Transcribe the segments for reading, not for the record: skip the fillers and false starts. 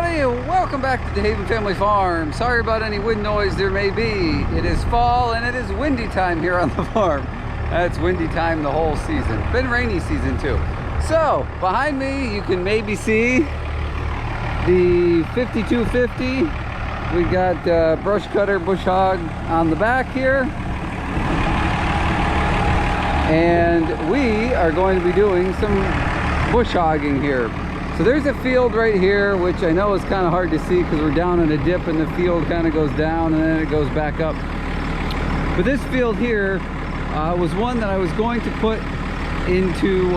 everybody, and welcome back to the Haven Family Farm. Sorry about any wind noise there may be. It is fall and it is windy time here on the farm. It's windy time the whole season. Been rainy season too. So behind me you can maybe see the 5250. We got brush cutter Bush Hog on the back here, and we are going to be doing some bush hogging here. So there's a field right here, which I know is kind of hard to see because we're down in a dip and the field kind of goes down and then it goes back up. But this field here was one that I was going to put into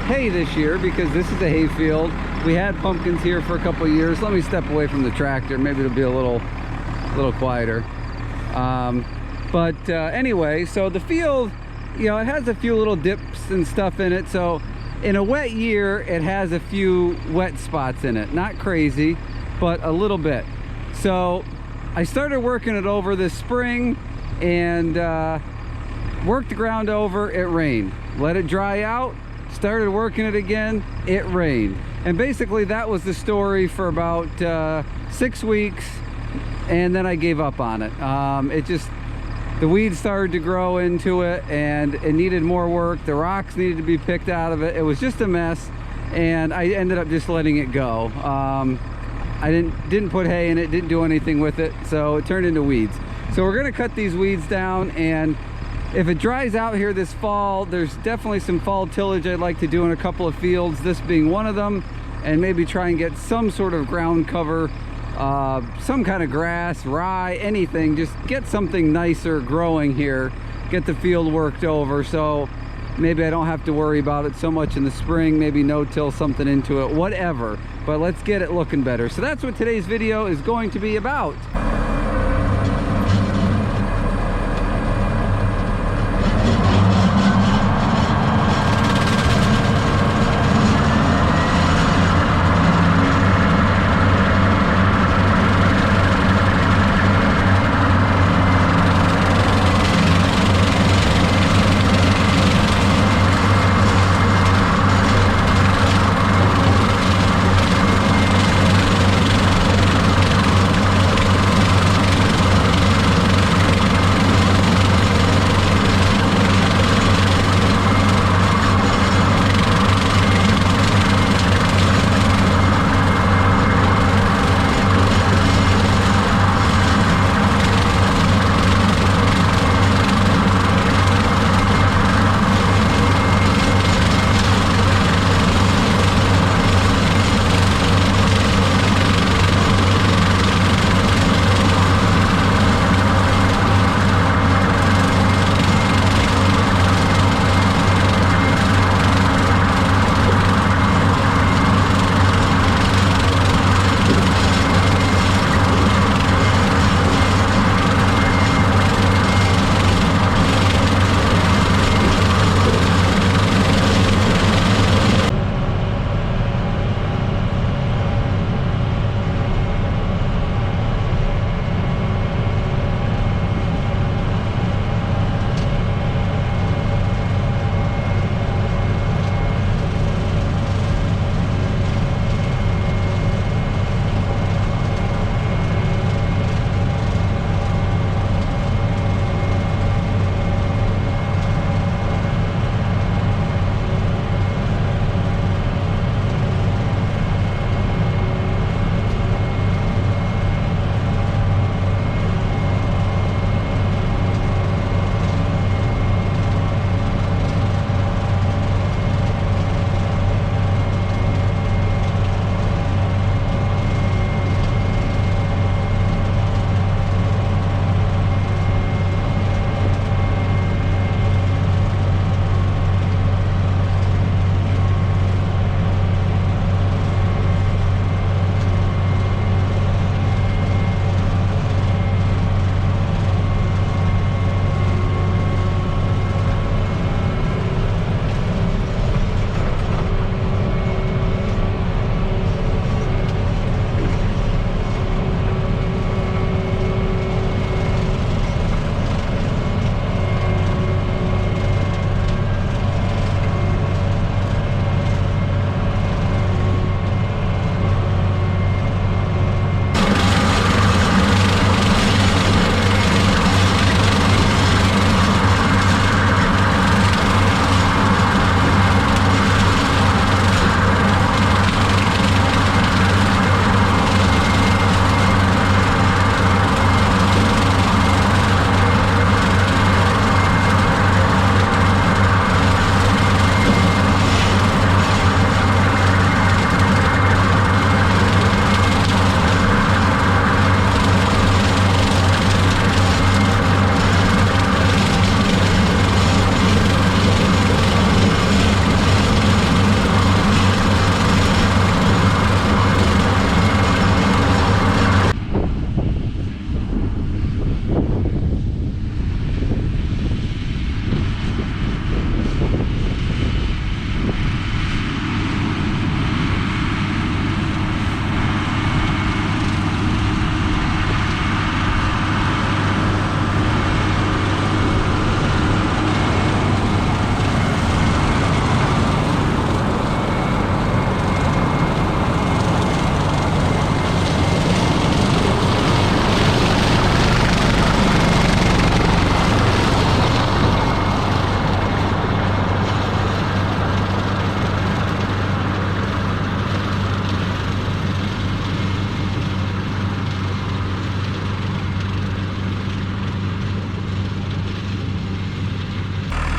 hay this year because this is a hay field. We had pumpkins here for a couple of years. Let me step away from the tractor. Maybe it'll be a little quieter. Anyway, so the field, you know, it has a few little dips and stuff in it. So in a wet year, it has a few wet spots in it. Not crazy, but a little bit. So I started working it over this spring and worked the ground over. It rained. Let it dry out. Started working it again. It rained. And basically that was the story for about 6 weeks. And then I gave up on it. The weeds started to grow into it and it needed more work. The rocks needed to be picked out of it. It was just a mess, and I ended up just letting it go. I didn't put hay in it, didn't do anything with it, so it turned into weeds. So we're gonna cut these weeds down, and if it dries out here this fall, there's definitely some fall tillage I'd like to do in a couple of fields, this being one of them, and maybe try and get some sort of ground cover, some kind of grass, rye, anything. Just get something nicer growing here, get the field worked over, so maybe I don't have to worry about it so much in the spring. Maybe no-till something into it, whatever, but let's get it looking better. So that's what today's video is going to be about.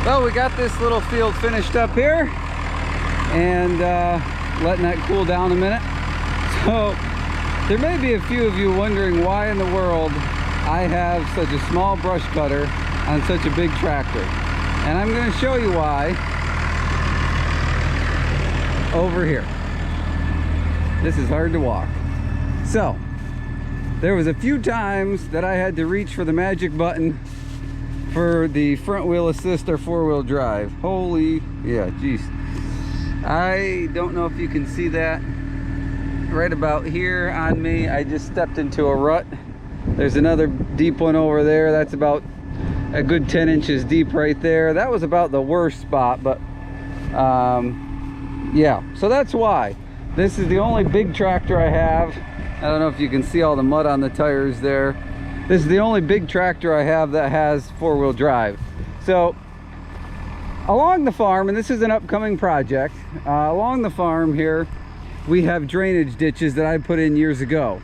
Well, we got this little field finished up here and letting that cool down a minute. So there may be a few of you wondering why in the world I have such a small brush cutter on such a big tractor. And I'm going to show you why over here. This is hard to walk. So there was a few times that I had to reach for the magic button for the front wheel assist or four-wheel drive. Holy, yeah, geez. I don't know if you can see that right about here on me. I just stepped into a rut. There's another deep one over there. That's about a good 10 inches deep right there. That was about the worst spot, but yeah, so that's why. This is the only big tractor I have. I don't know if you can see all the mud on the tires there. This is the only big tractor I have that has four-wheel drive. So along the farm, and this is an upcoming project, along the farm here, we have drainage ditches that I put in years ago.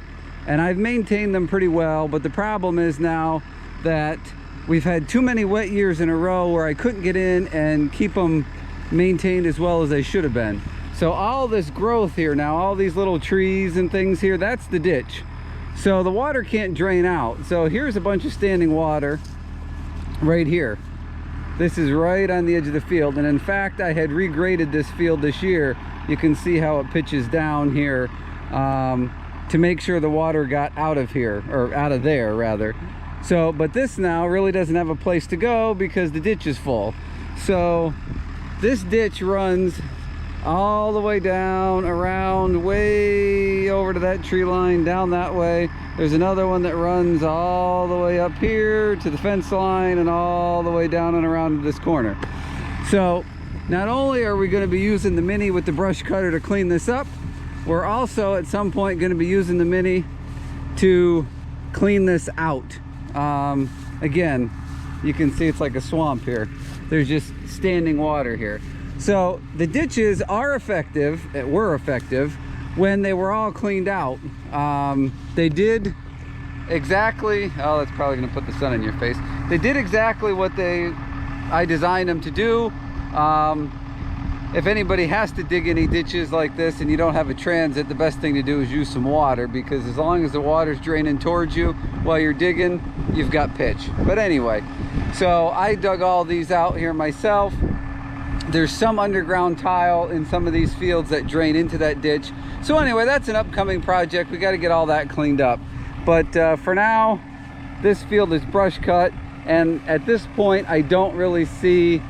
And I've maintained them pretty well, but the problem is now that we've had too many wet years in a row where I couldn't get in and keep them maintained as well as they should have been. So all this growth here now, all these little trees and things here, that's the ditch. So the water can't drain out. So here's a bunch of standing water right here. This is right on the edge of the field. And in fact, I had regraded this field this year. You can see how it pitches down here to make sure the water got out of here, or out of there rather. So, but this now really doesn't have a place to go because the ditch is full. So this ditch runs all the way down, around, way over to that tree line, down that way. There's another one that runs all the way up here to the fence line and all the way down and around to this corner. So not only are we going to be using the Mini with the brush cutter to clean this up, we're also at some point going to be using the Mini to clean this out. Again, you can see it's like a swamp here. There's just standing water here. So the ditches are effective, were effective when they were all cleaned out. They did exactly, oh, that's probably gonna put the sun in your face. They did exactly what I designed them to do. If anybody has to dig any ditches like this and you don't have a transit, the best thing to do is use some water, because as long as the water's draining towards you while you're digging, you've got pitch. But anyway, so I dug all these out here myself. There's some underground tile in some of these fields that drain into that ditch. So anyway, that's an upcoming project. We got to get all that cleaned up. But for now, this field is brush cut. And at this point, I don't really see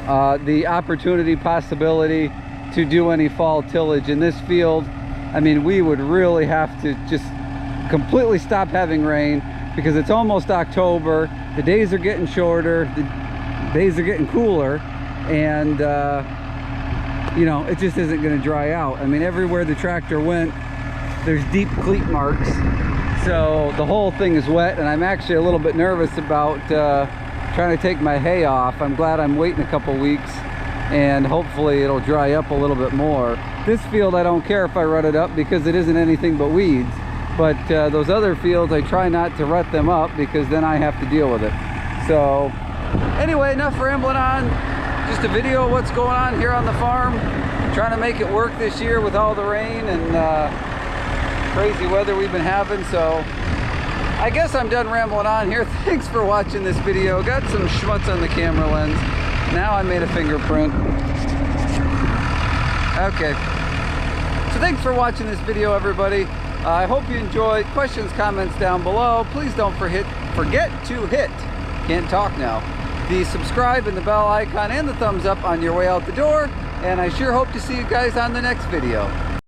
the opportunity, possibility to do any fall tillage in this field. I mean, we would really have to just completely stop having rain, because it's almost October. The days are getting shorter. The days are getting cooler. And you know, it just isn't going to dry out. I mean, everywhere the tractor went, there's deep cleat marks, so the whole thing is wet. And I'm actually a little bit nervous about trying to take my hay off. I'm glad I'm waiting a couple weeks, and hopefully it'll dry up a little bit more. This field, I don't care if I rut it up, because it isn't anything but weeds. But those other fields, I try not to rut them up, because then I have to deal with it. So anyway, enough rambling on. Just a video of what's going on here on the farm. Trying to make it work this year with all the rain and crazy weather we've been having. So I guess I'm done rambling on here. Thanks for watching this video. Got some schmutz on the camera lens. Now I made a fingerprint. Okay. So thanks for watching this video, everybody. I hope you enjoyed. Questions, comments down below. Please don't forget to hit, can't talk now, the subscribe and the bell icon and the thumbs up on your way out the door. And I sure hope to see you guys on the next video.